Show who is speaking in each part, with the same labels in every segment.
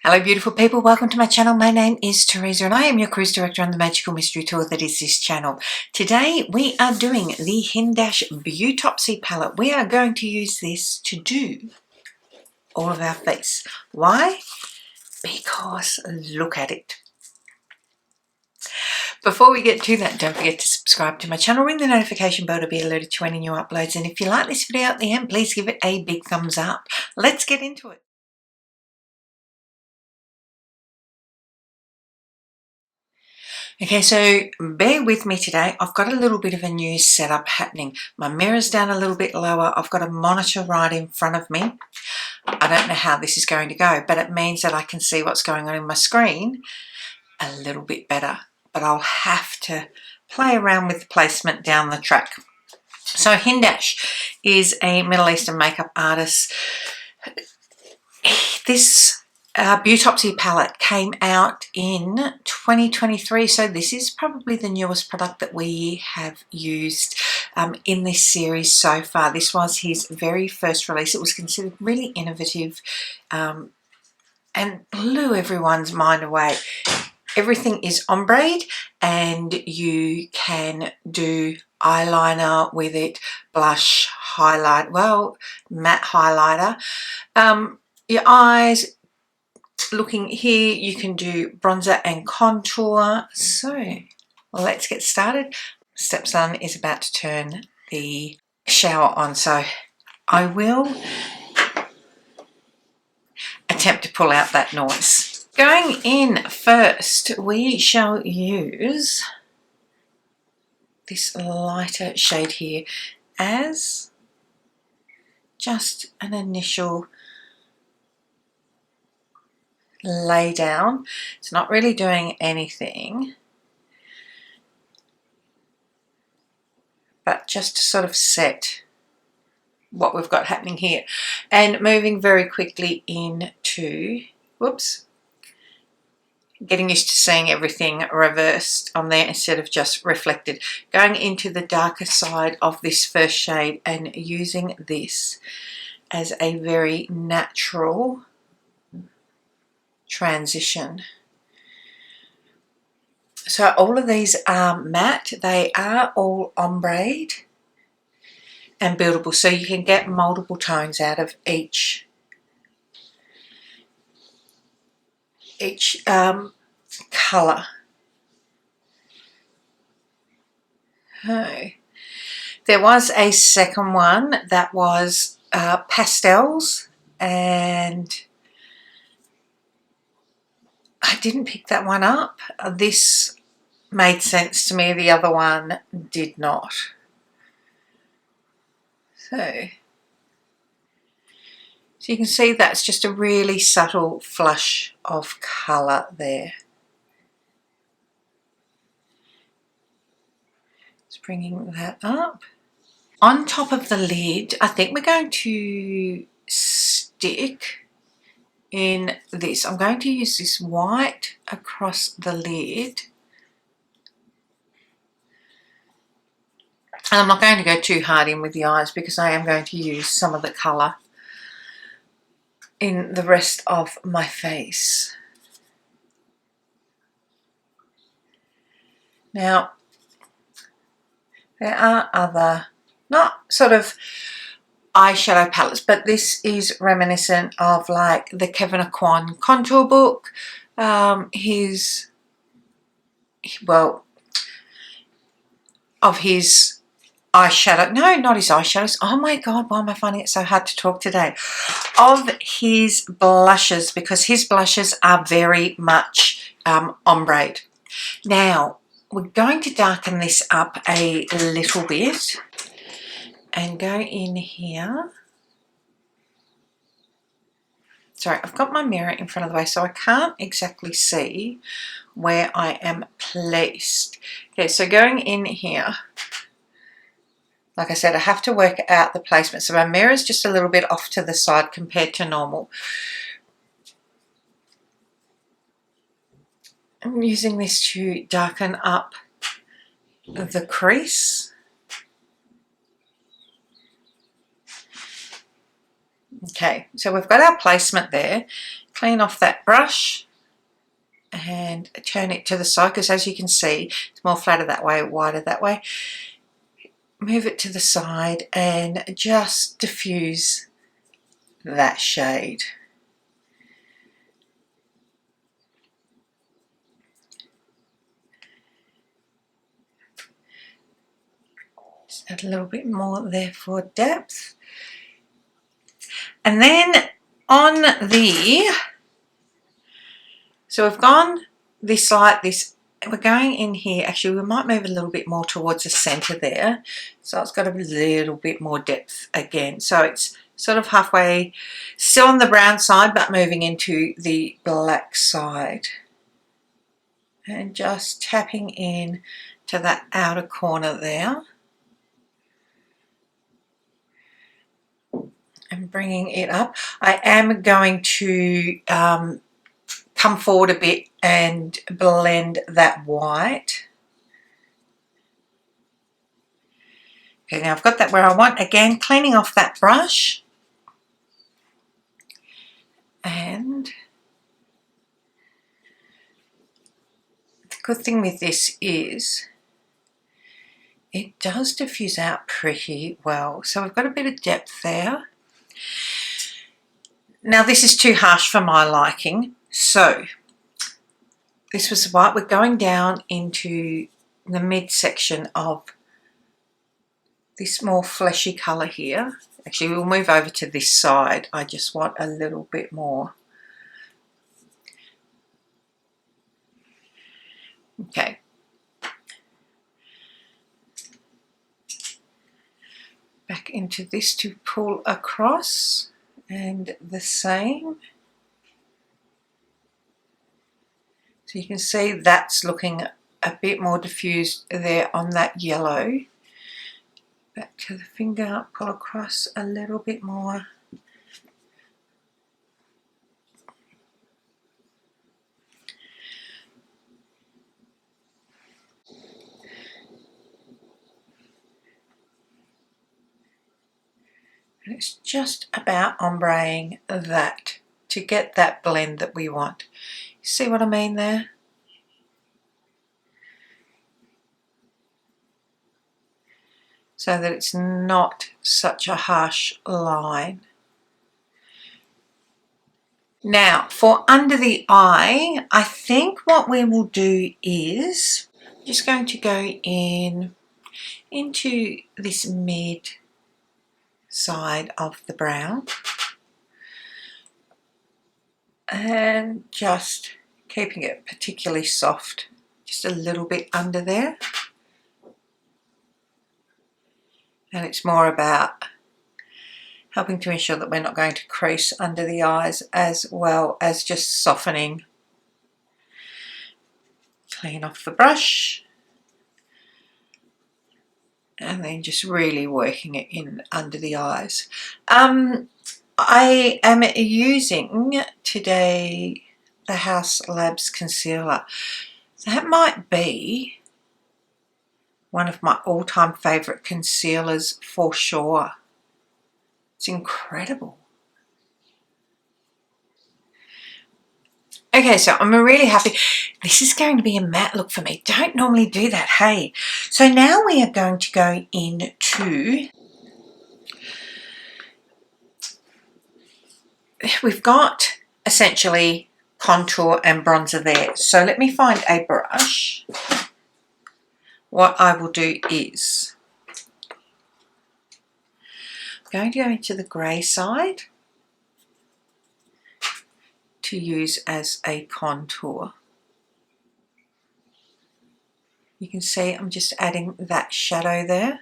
Speaker 1: Hello beautiful people, welcome to my channel. My name is Teresa and I am your cruise director on the magical mystery tour that is this channel. Today we are doing the Hindash Beautopsy palette. We are going to use this to do all of our face. Why? Because look at it. Before we get to that, don't forget to subscribe to my channel, ring the notification bell to be alerted to any new uploads, and if you like this video at the end, please give it a big thumbs up. Let's get into it. Okay, so bear with me today. I've got a little bit of a new setup happening. My mirror's down a little bit lower. I've got a monitor right in front of me. I don't know how this is going to go, but it means that I can see what's going on in my screen a little bit better. But I'll have to play around with the placement down the track. So Hindash is a Middle Eastern makeup artist. This Beautopsy palette came out in 2023, so this is probably the newest product that we have used in this series so far. This was his very first release. It was considered really innovative and blew everyone's mind away. Everything is ombre and you can do eyeliner with it, blush, highlight, well, matte highlighter. Your eyes, looking here, you can do bronzer and contour. So let's get started. Stepson is about to turn the shower on, so I will attempt to pull out that noise. Going in first, we shall use this lighter shade here as just an initial lay down. It's not really doing anything, but just to sort of set what we've got happening here, and moving very quickly into, whoops, getting used to seeing everything reversed on there instead of just reflected. Going into the darker side of this first shade and using this as a very natural transition. So all of these are matte, they are all ombre and buildable, so you can get multiple tones out of each colour. Oh. There was a second one that was pastels, and I didn't pick that one up. This made sense to me, the other one did not. So you can see that's just a really subtle flush of colour there. Just bringing that up. On top of the lid, I think we're going to stick in this. I'm going to use this white across the lid. And I'm not going to go too hard in with the eyes because I am going to use some of the colour in the rest of my face. Now, there are other, not sort of eyeshadow palettes, but this is reminiscent of like the Kevin Aquan contour book. Of his eyeshadow, no, not his eyeshadows. Oh my God, why am I finding it so hard to talk today? Of his blushes, because his blushes are very much ombre. Now, we're going to darken this up a little bit and go in here. Sorry, I've got my mirror in front of the way, so I can't exactly see where I am placed. Okay, so going in here, like I said, I have to work out the placement. So my mirror is just a little bit off to the side compared to normal. I'm using this to darken up the crease. Okay, so we've got our placement there. clean off that brush and turn it to the side, because as you can see, it's more flatter that way, wider that way. Move it to the side and just diffuse that shade. Just add a little bit more there for depth. And then on the, so we've gone this like this, we're going in here, actually we might move a little bit more towards the center there, so it's got a little bit more depth again, so it's sort of halfway, still on the brown side but moving into the black side, and just tapping in to that outer corner there and bringing it up. I am going to come forward a bit and blend that white. Okay, now I've got that where I want. Again, cleaning off that brush. And the good thing with this is it does diffuse out pretty well. So we've got a bit of depth there. Now this is too harsh for my liking. So this was the white. We're going down into the midsection of this more fleshy colour here. Actually, we'll move over to this side. I just want a little bit more. Okay. Back into this to pull across, and the same. So you can see that's looking a bit more diffused there on that yellow. Back to the finger, pull across a little bit more. And it's just about ombreing that to get that blend that we want. See what I mean there? So that it's not such a harsh line. Now for under the eye, I think what we will do is just going to go in into this mid side of the brown and just keeping it particularly soft, just a little bit under there. And it's more about helping to ensure that we're not going to crease under the eyes, as well as just softening. Clean off the brush and then just really working it in under the eyes. I am using today the Haus Labs concealer. That might be one of my all-time favourite concealers for sure. It's incredible. Okay, so I'm really happy. This is going to be a matte look for me. Don't normally do that, hey. So now we are going to go into, we've got essentially contour and bronzer there. So let me find a brush. What I will do is I'm going to go into the grey side to use as a contour. You can see I'm just adding that shadow there.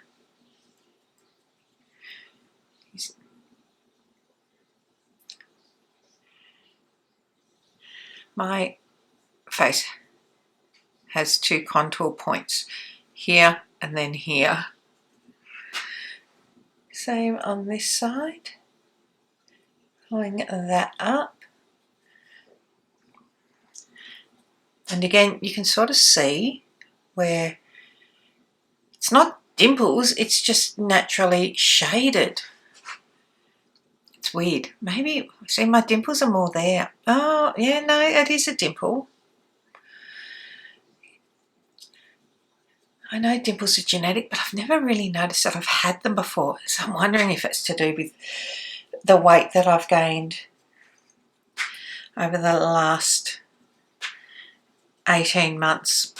Speaker 1: My face has two contour points, here and then here. Same on this side, pulling that up. And again, you can sort of see where it's not dimples, it's just naturally shaded. It's weird. Maybe, see, my dimples are more there. Oh, yeah, no, it is a dimple. I know dimples are genetic, but I've never really noticed that I've had them before. So I'm wondering if it's to do with the weight that I've gained over the last 18 months.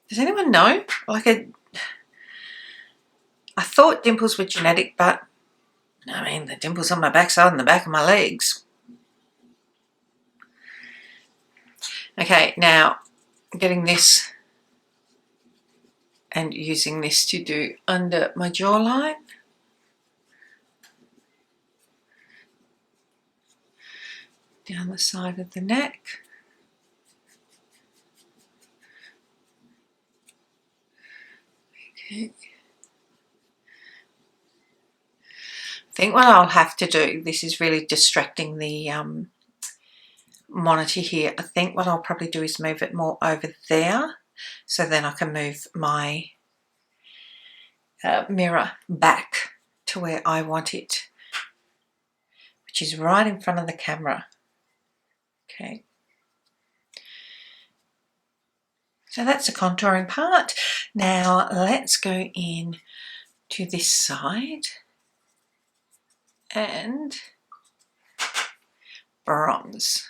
Speaker 1: Does anyone know? I thought dimples were genetic, but I mean, the dimples on my backside and the back of my legs. Okay, now getting this and using this to do under my jawline. Down the side of the neck. Okay. I think what I'll have to do, this is really distracting the monitor here. I think what I'll probably do is move it more over there, so then I can move my mirror back to where I want it, which is right in front of the camera. Okay. So that's the contouring part. Now let's go in to this side and bronze.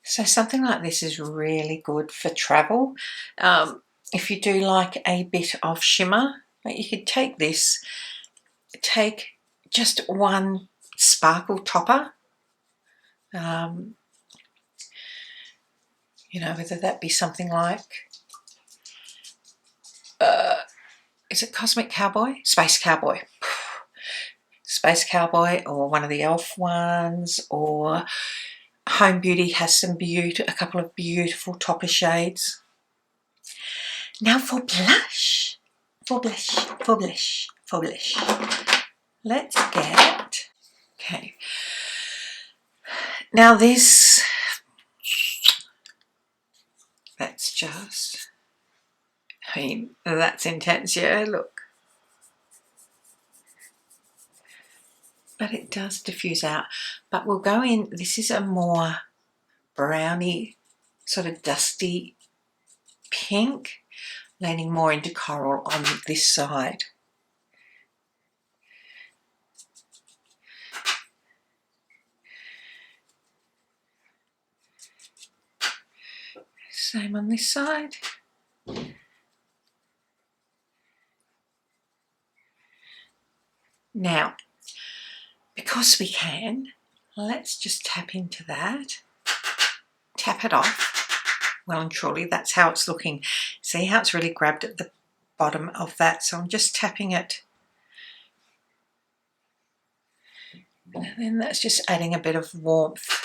Speaker 1: So something like this is really good for travel. If you do like a bit of shimmer, you could take this, take just one sparkle topper, you know, whether that be something like, is it Cosmic Cowboy? Space Cowboy. Space Cowboy, or one of the elf ones, or Home Beauty has some a couple of beautiful topper shades. Now for blush. For blush. Let's get, okay. Now this, that's just, I mean, that's intense, yeah, look. But it does diffuse out. But we'll go in, this is a more browny, sort of dusty pink, leaning more into coral on this side. Same on this side. Now, because we can, let's just tap into that. Tap it off. Well and truly, that's how it's looking. See how it's really grabbed at the bottom of that? So I'm just tapping it. And then that's just adding a bit of warmth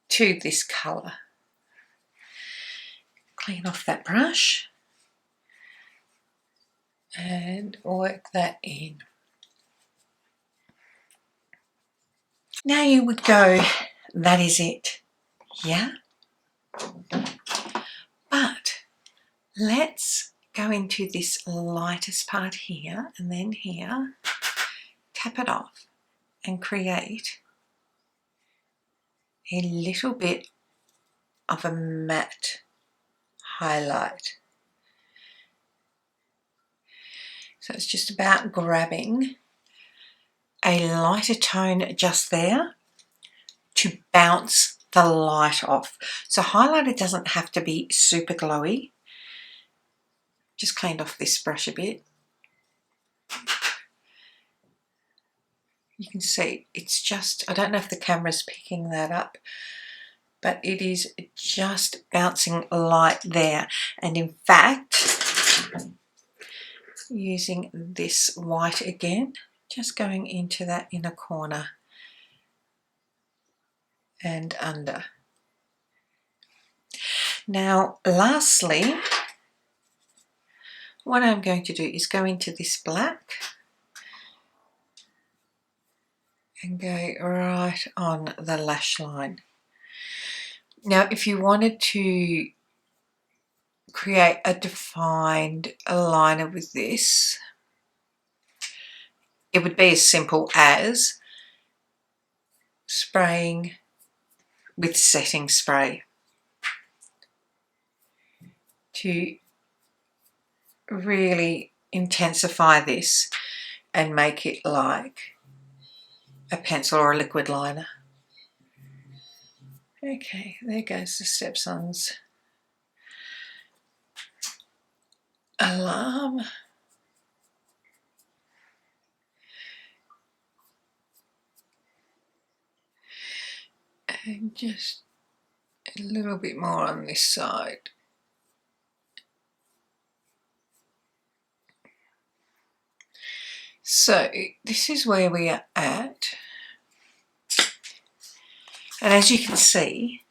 Speaker 1: to this colour. Clean off that brush and work that in. Now you would go, that is it, yeah? But let's go into this lightest part here and then here, tap it off and create a little bit of a matte highlight. So it's just about grabbing a lighter tone just there to bounce the light off. So highlighter doesn't have to be super glowy. Just cleaned off this brush a bit. You can see it's just, I don't know if the camera's picking that up, but it is just bouncing light there. And in fact, using this white again, just going into that inner corner and under. Now, lastly, what I'm going to do is go into this black and go right on the lash line. Now, if you wanted to create a defined liner with this, it would be as simple as spraying with setting spray to really intensify this and make it like a pencil or a liquid liner. Okay, there goes the stepson's alarm. And just a little bit more on this side. So this is where we are at. And as you can see,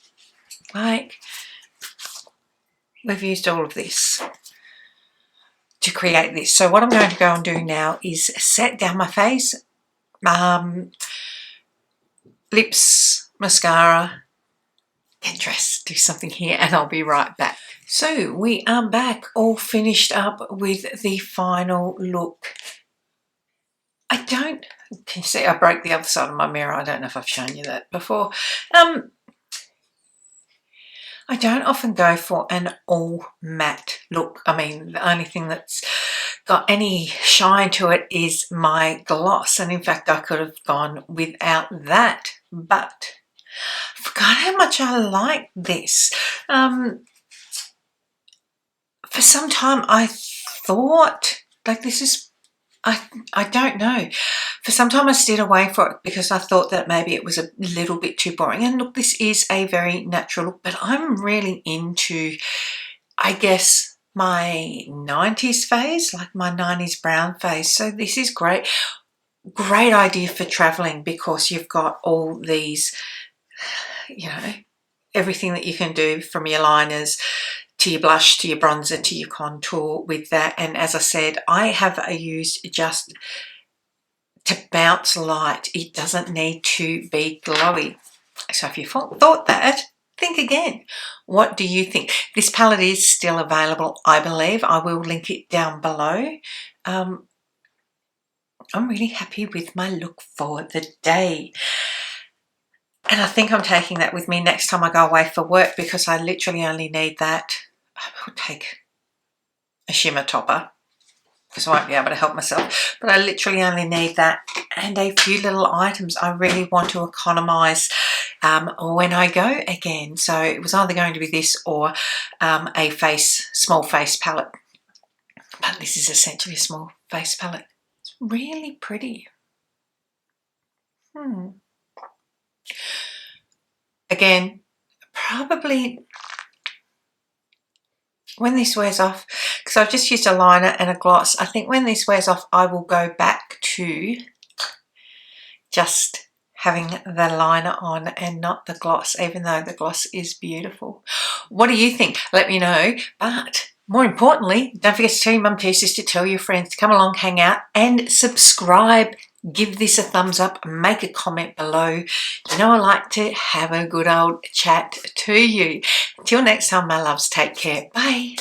Speaker 1: like, we've used all of this to create this. So what I'm going to go and do now is set down my face, lips, mascara, get dressed, do something here, and I'll be right back. So we are back, all finished up with the final look. Can you see I broke the other side of my mirror? I don't know if I've shown you that before. I don't often go for an all matte look. I mean, the only thing that's got any shine to it is my gloss, and in fact I could have gone without that, but I forgot how much I like this. For some time I thought, like, this is, I don't know. For some time I steered away from it because I thought that maybe it was a little bit too boring. And look, this is a very natural look, but I'm really into, I guess, my 90s phase, like my 90s brown phase. So this is great. Great idea for traveling because you've got all these, you know, everything that you can do from your liners to your blush, to your bronzer, to your contour with that. And as I said, I have used just to bounce light. It doesn't need to be glowy. So if you thought that, think again. What do you think? This palette is still available, I believe. I will link it down below. I'm really happy with my look for the day. And I think I'm taking that with me next time I go away for work because I literally only need that. I will take a shimmer topper because I won't be able to help myself, but I literally only need that and a few little items. I really want to economise when I go again. So it was either going to be this or a small face palette, but this is essentially a small face palette. It's really pretty. Again, probably when this wears off, because I've just used a liner and a gloss, I think when this wears off, I will go back to just having the liner on and not the gloss, even though the gloss is beautiful. What do you think? Let me know. But more importantly, don't forget to tell your mum, tell your sister, tell your friends to come along, hang out, and subscribe. Give this a thumbs up, make a comment below. You know I like to have a good old chat to you. Until next time, my loves, take care. Bye.